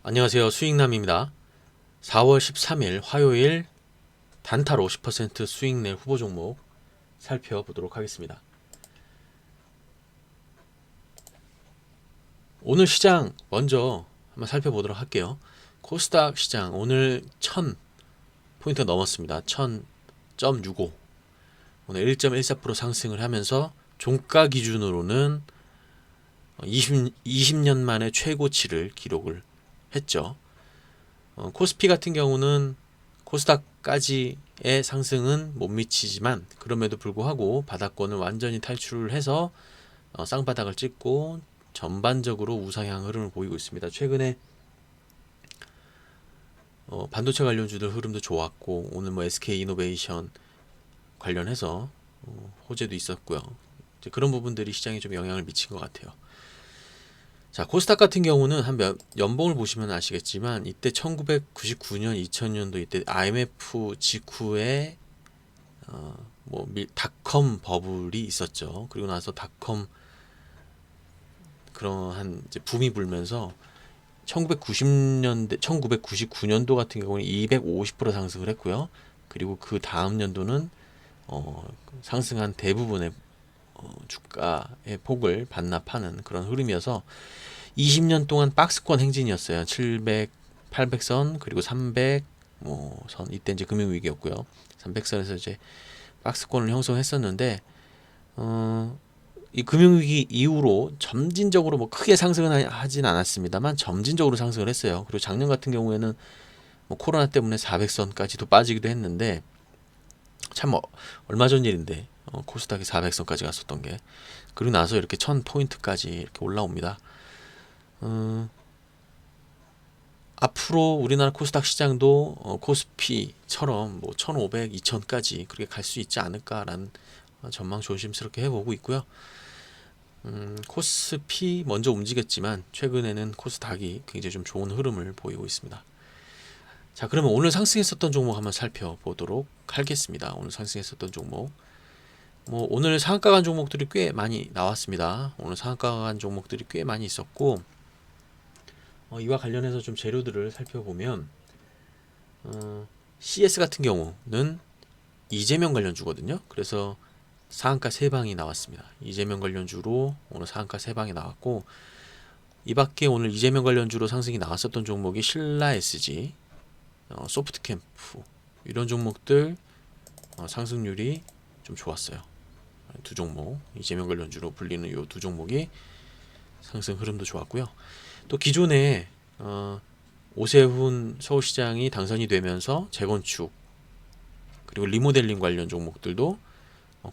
안녕하세요. 수익남입니다. 4월 13일 화요일 단타로 10% 수익 낼 후보 종목 살펴보도록 하겠습니다. 오늘 시장 먼저 한번 살펴보도록 할게요. 코스닥 시장 오늘 1000포인트 넘었습니다. 1000.65. 오늘 1.14% 상승을 하면서 종가 기준으로는 20년 만에 최고치를 기록을 했죠. 코스피 같은 경우는 코스닥까지의 상승은 못 미치지만 그럼에도 불구하고 바닥권을 완전히 탈출을 해서 쌍바닥을 찍고 전반적으로 우상향 흐름을 보이고 있습니다. 최근에 반도체 관련주들 흐름도 좋았고 오늘 SK 이노베이션 관련해서 호재도 있었고요. 이제 그런 부분들이 시장에 좀 영향을 미친 것 같아요. 자, 코스닥 같은 경우는 연봉을 보시면 아시겠지만 이때 1999년, 2000년도 이때 IMF 직후에 닷컴 버블이 있었죠. 그리고 나서 닷컴 그러한 이제 붐이 불면서 1999년도 같은 경우는 250% 상승을 했고요. 그리고 그 다음 연도는 상승한 대부분의 주가의 폭을 반납하는 그런 흐름이어서 20년 동안 박스권 행진이었어요. 700, 800선 그리고 300 선 이때 이제 금융위기였고요. 300선에서 이제 박스권을 형성했었는데 이 금융위기 이후로 점진적으로 크게 상승은 하진 않았습니다만 점진적으로 상승을 했어요. 그리고 작년 같은 경우에는 코로나 때문에 400선까지도 빠지기도 했는데 참 얼마 전 일인데 코스닥이 400선까지 갔었던 게 그리고 나서 이렇게 1000포인트까지 이렇게 올라옵니다. 앞으로 우리나라 코스닥 시장도 코스피처럼 1500, 2000까지 그렇게 갈 수 있지 않을까라는 전망 조심스럽게 해보고 있고요. 코스피 먼저 움직였지만 최근에는 코스닥이 굉장히 좀 좋은 흐름을 보이고 있습니다. 자, 그러면 오늘 상승했었던 종목 한번 살펴보도록 하겠습니다. 오늘 상승했었던 종목 오늘 상한가 간 종목들이 꽤 많이 나왔습니다. 오늘 상한가 간 종목들이 꽤 많이 있었고 이와 관련해서 좀 재료들을 살펴보면 CS 같은 경우는 이재명 관련주거든요. 그래서 상한가 3방이 나왔습니다. 이재명 관련주로 오늘 상한가 3방이 나왔고 이 밖에 오늘 이재명 관련주로 상승이 나왔었던 종목이 신라 SG, 소프트캠프 이런 종목들 상승률이 좀 좋았어요. 두 종목 이재명 관련주로 불리는 이 두 종목이 상승 흐름도 좋았고요. 또 기존에 오세훈 서울시장이 당선이 되면서 재건축 그리고 리모델링 관련 종목들도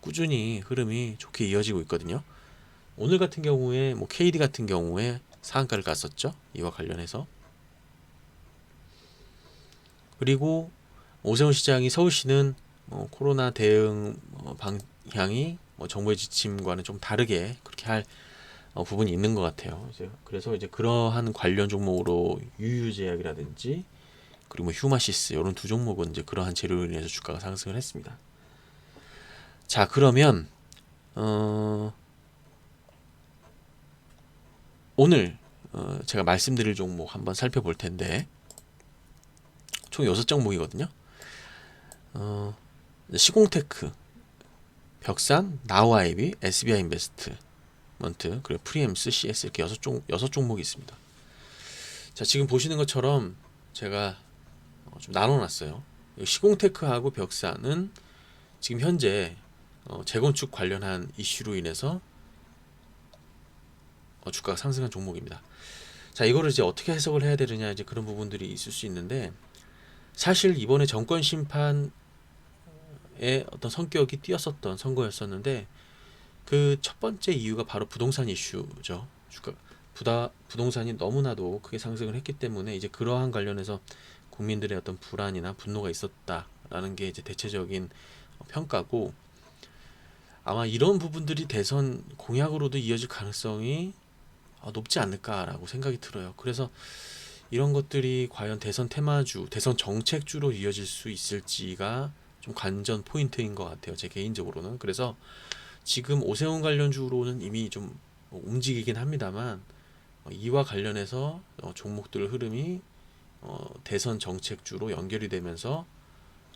꾸준히 흐름이 좋게 이어지고 있거든요. 오늘 같은 경우에 KD 같은 경우에 상한가를 갔었죠. 이와 관련해서. 그리고 오세훈 시장이 서울시는 코로나 대응 방향이 정부의 지침과는 좀 다르게 그렇게 할 부분이 있는 것 같아요. 그래서 이제 그러한 관련 종목으로 유유제약이라든지 그리고 휴마시스 이런 두 종목은 이제 그러한 재료로 인해서 주가가 상승을 했습니다. 자, 그러면 오늘 제가 말씀드릴 종목 한번 살펴볼 텐데 총 6종목이거든요. 시공테크, 벽산, 나우아이비, SBI인베스트 그리고 프리엠스, CS 이렇게 6종목이 있습니다. 자, 지금 보시는 것처럼 제가 좀 나눠놨어요. 시공테크하고 벽산은 지금 현재 재건축 관련한 이슈로 인해서 주가가 상승한 종목입니다. 자, 이거를 이제 어떻게 해석을 해야 되느냐 이제 그런 부분들이 있을 수 있는데 사실 이번에 정권 심판의 어떤 성격이 띄었었던 선거였었는데 그 첫 번째 이유가 바로 부동산 이슈죠. 부동산이 너무나도 크게 상승을 했기 때문에 이제 그러한 관련해서 국민들의 어떤 불안이나 분노가 있었다라는 게 이제 대체적인 평가고 아마 이런 부분들이 대선 공약으로도 이어질 가능성이 높지 않을까라고 생각이 들어요. 그래서 이런 것들이 과연 대선 테마주, 대선 정책주로 이어질 수 있을지가 좀 관전 포인트인 것 같아요. 제 개인적으로는. 그래서 지금 오세훈 관련주로는 이미 좀 움직이긴 합니다만 이와 관련해서 종목들 흐름이 대선 정책주로 연결이 되면서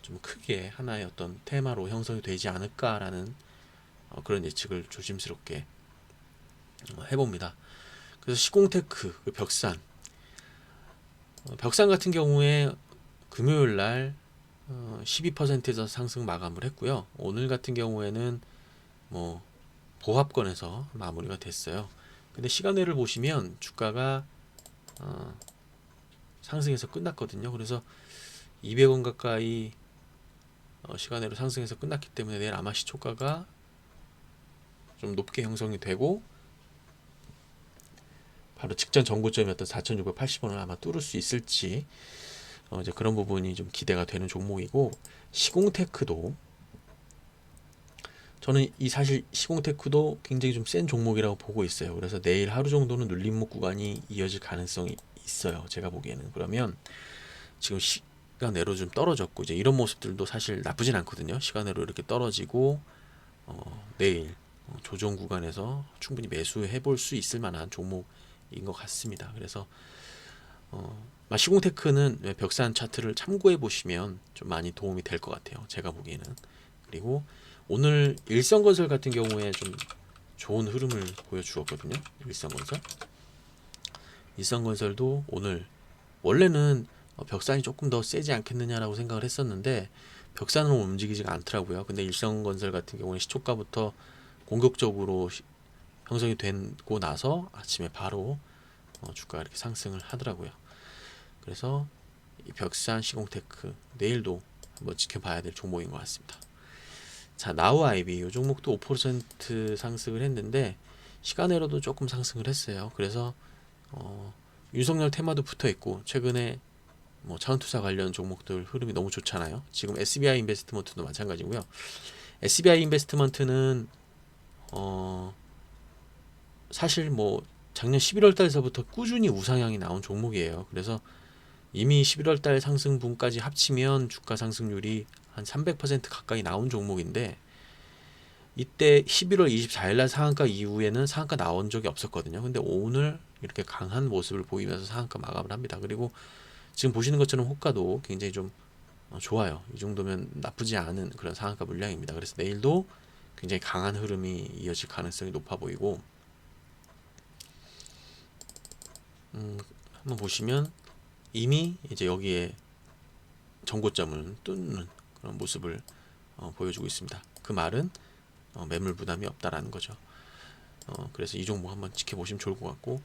좀 크게 하나의 어떤 테마로 형성이 되지 않을까라는 그런 예측을 조심스럽게 해봅니다. 그래서 시공테크, 그 벽산 같은 경우에 금요일 날 12%에서 상승 마감을 했고요. 오늘 같은 경우에는 뭐 보합권에서 마무리가 됐어요. 근데 시간외를 보시면 주가가 상승해서 끝났거든요. 그래서 200원 가까이 시간외로 상승해서 끝났기 때문에 내일 아마 시초가가 좀 높게 형성이 되고 바로 직전 전고점이었던 4,680원을 아마 뚫을 수 있을지 이제 그런 부분이 좀 기대가 되는 종목이고, 시공테크도 저는 사실 시공테크도 굉장히 좀 센 종목이라고 보고 있어요. 그래서 내일 하루 정도는 눌림목 구간이 이어질 가능성이 있어요. 제가 보기에는. 그러면 지금 시간외로 좀 떨어졌고 이제 이런 모습들도 사실 나쁘진 않거든요. 시간외로 이렇게 떨어지고 내일 조정 구간에서 충분히 매수해 볼 수 있을 만한 종목인 것 같습니다. 그래서 시공테크는 벽산 차트를 참고해 보시면 좀 많이 도움이 될 것 같아요. 제가 보기에는. 그리고 오늘 일성건설 같은 경우에 좀 좋은 흐름을 보여주었거든요. 일성건설도 오늘 원래는 벽산이 조금 더 세지 않겠느냐라고 생각을 했었는데 벽산은 움직이지가 않더라고요. 근데 일성건설 같은 경우는 시초가부터 공격적으로 형성이 되고 나서 아침에 바로 주가가 이렇게 상승을 하더라고요. 그래서 이 벽산 시공테크 내일도 한번 지켜봐야 될 종목인 것 같습니다. 자, 나우아이비 이 종목도 5% 상승을 했는데 시간외로도 조금 상승을 했어요. 그래서 윤석열 테마도 붙어 있고 최근에 뭐 차은투자 관련 종목들 흐름이 너무 좋잖아요. 지금 SBI 인베스트먼트도 마찬가지고요. SBI 인베스트먼트는 사실 뭐 작년 11월 달서부터 꾸준히 우상향이 나온 종목이에요. 그래서 이미 11월 달 상승분까지 합치면 주가 상승률이 한 300% 가까이 나온 종목인데 이때 11월 24일 날 상한가 이후에는 상한가 나온 적이 없었거든요. 근데 오늘 이렇게 강한 모습을 보이면서 상한가 마감을 합니다. 그리고 지금 보시는 것처럼 호가도 굉장히 좀 좋아요. 이 정도면 나쁘지 않은 그런 상한가 물량입니다. 그래서 내일도 굉장히 강한 흐름이 이어질 가능성이 높아 보이고 한번 보시면 이미 이제 여기에 전고점을 뚫는 그런 모습을 보여주고 있습니다. 그 말은 매물 부담이 없다라는 거죠. 그래서 이 종목 한번 지켜보시면 좋을 것 같고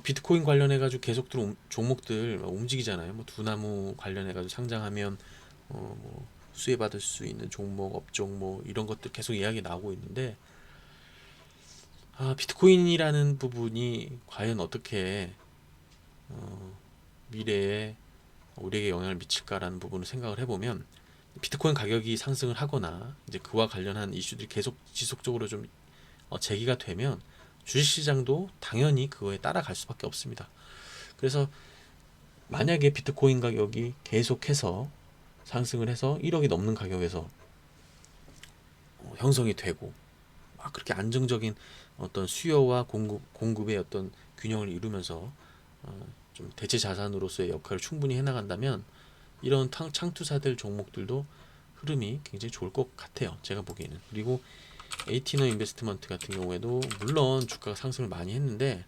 비트코인 관련해가지고 계속 종목들 움직이잖아요. 뭐 두나무 관련해가지고 상장하면 뭐 수혜받을 수 있는 종목, 업종 뭐 이런 것들 계속 이야기 나오고 있는데 비트코인이라는 부분이 과연 어떻게 미래에 우리에게 영향을 미칠까라는 부분을 생각을 해보면 비트코인 가격이 상승을 하거나 이제 그와 관련한 이슈들이 계속 지속적으로 좀 제기가 되면 주식시장도 당연히 그거에 따라갈 수밖에 없습니다. 그래서 만약에 비트코인 가격이 계속해서 상승을 해서 1억이 넘는 가격에서 형성이 되고 그렇게 안정적인 어떤 수요와 공급의 어떤 균형을 이루면서 좀 대체 자산으로서의 역할을 충분히 해나간다면 이런 창투사들 종목들도 흐름이 굉장히 좋을 것 같아요. 제가 보기에는. 그리고 에이티너 인베스트먼트 같은 경우에도 물론 주가가 상승을 많이 했는데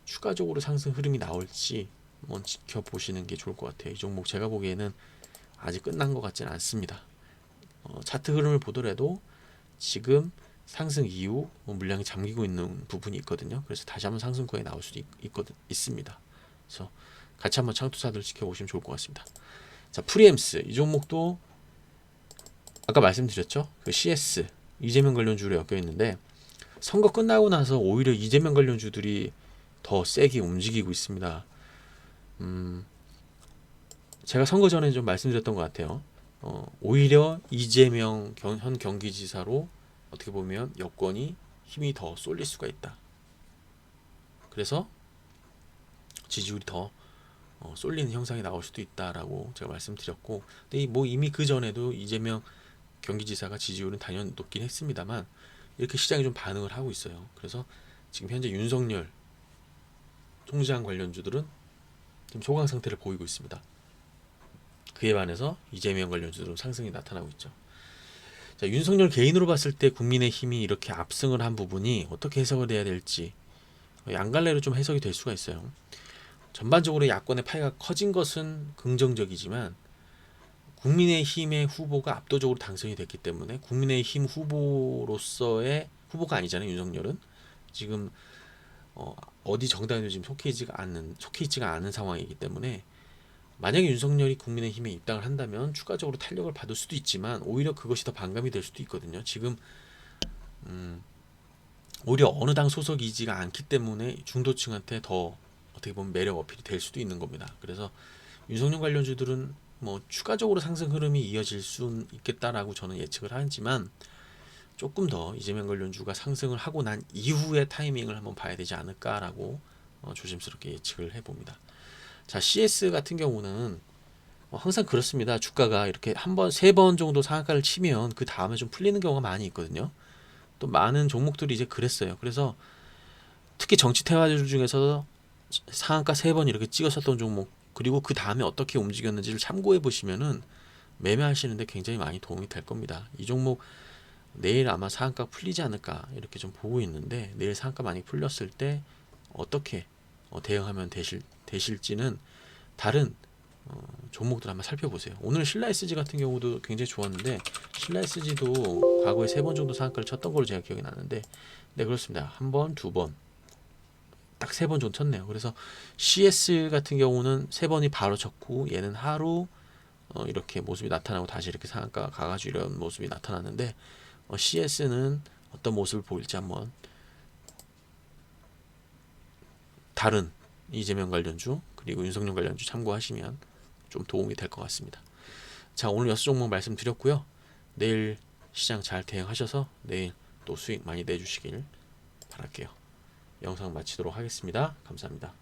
추가적으로 상승 흐름이 나올지 한번 지켜보시는 게 좋을 것 같아요. 이 종목 제가 보기에는 아직 끝난 것 같지는 않습니다. 차트 흐름을 보더라도 지금 상승 이후 물량이 잠기고 있는 부분이 있거든요. 그래서 다시 한번 상승권에 나올 수도 있습니다. 그래서 같이 한번 창투사들 지켜보시면 좋을 것 같습니다. 자, 프리엠스 이 종목도 아까 말씀드렸죠. 그 CS 이재명 관련주로 엮여 있는데 선거 끝나고 나서 오히려 이재명 관련주들이 더 세게 움직이고 있습니다. 제가 선거 전에 좀 말씀드렸던 것 같아요. 오히려 이재명 현 경기지사로 어떻게 보면 여권이 힘이 더 쏠릴 수가 있다. 그래서 지지율이 더 쏠리는 형상이 나올 수도 있다라고 제가 말씀드렸고, 근데 뭐 이미 그 전에도 이재명 경기지사가 지지율은 당연히 높긴 했습니다만 이렇게 시장이 좀 반응을 하고 있어요. 그래서 지금 현재 윤석열 총장 관련주들은 좀 소강 상태를 보이고 있습니다. 그에 반해서 이재명 관련주들은 상승이 나타나고 있죠. 자, 윤석열 개인으로 봤을 때 국민의힘이 이렇게 압승을 한 부분이 어떻게 해석을 해야 될지 양갈래로 좀 해석이 될 수가 있어요. 전반적으로 야권의 파이가 커진 것은 긍정적이지만 국민의힘의 후보가 압도적으로 당선이 됐기 때문에 국민의힘 후보로서의 후보가 아니잖아요. 윤석열은 지금 어디 정당에도 지금 속해 있지가 않은 상황이기 때문에 만약에 윤석열이 국민의힘에 입당을 한다면 추가적으로 탄력을 받을 수도 있지만 오히려 그것이 더 반감이 될 수도 있거든요. 지금 오히려 어느 당 소속이지가 않기 때문에 중도층한테 더 어떻게 보면 매력 어필이 될 수도 있는 겁니다. 그래서 윤석열 관련주들은 뭐 추가적으로 상승 흐름이 이어질 수 있겠다라고 저는 예측을 하지만 조금 더 이재명 관련주가 상승을 하고 난 이후의 타이밍을 한번 봐야 되지 않을까라고 조심스럽게 예측을 해봅니다. 자, CS 같은 경우는 항상 그렇습니다. 주가가 이렇게 한 번, 세 번 정도 상한가를 치면 그 다음에 좀 풀리는 경우가 많이 있거든요. 또 많은 종목들이 이제 그랬어요. 그래서 특히 정치 테마주 중에서 상한가 세 번 이렇게 찍었었던 종목 그리고 그 다음에 어떻게 움직였는지를 참고해 보시면은 매매하시는데 굉장히 많이 도움이 될 겁니다. 이 종목 내일 아마 상한가 풀리지 않을까 이렇게 좀 보고 있는데 내일 상한가 많이 풀렸을 때 어떻게 대응하면 되실지는 다른 종목들 한번 살펴보세요. 오늘 신라 SG 같은 경우도 굉장히 좋았는데 신라 SG도 과거에 세 번 정도 상한가를 쳤던 걸로 제가 기억이 나는데 네 그렇습니다. 한 번, 두 번, 딱 세 번 정도 쳤네요. 그래서 CS 같은 경우는 세 번이 바로 쳤고 얘는 하루 이렇게 모습이 나타나고 다시 이렇게 상한가 가가지고 이런 모습이 나타났는데 CS는 어떤 모습을 보일지 한번 다른 이재명 관련주 그리고 윤석열 관련주 참고하시면 좀 도움이 될 것 같습니다. 자, 오늘 6종목 말씀드렸고요. 내일 시장 잘 대응하셔서 내일 또 수익 많이 내주시길 바랄게요. 영상 마치도록 하겠습니다. 감사합니다.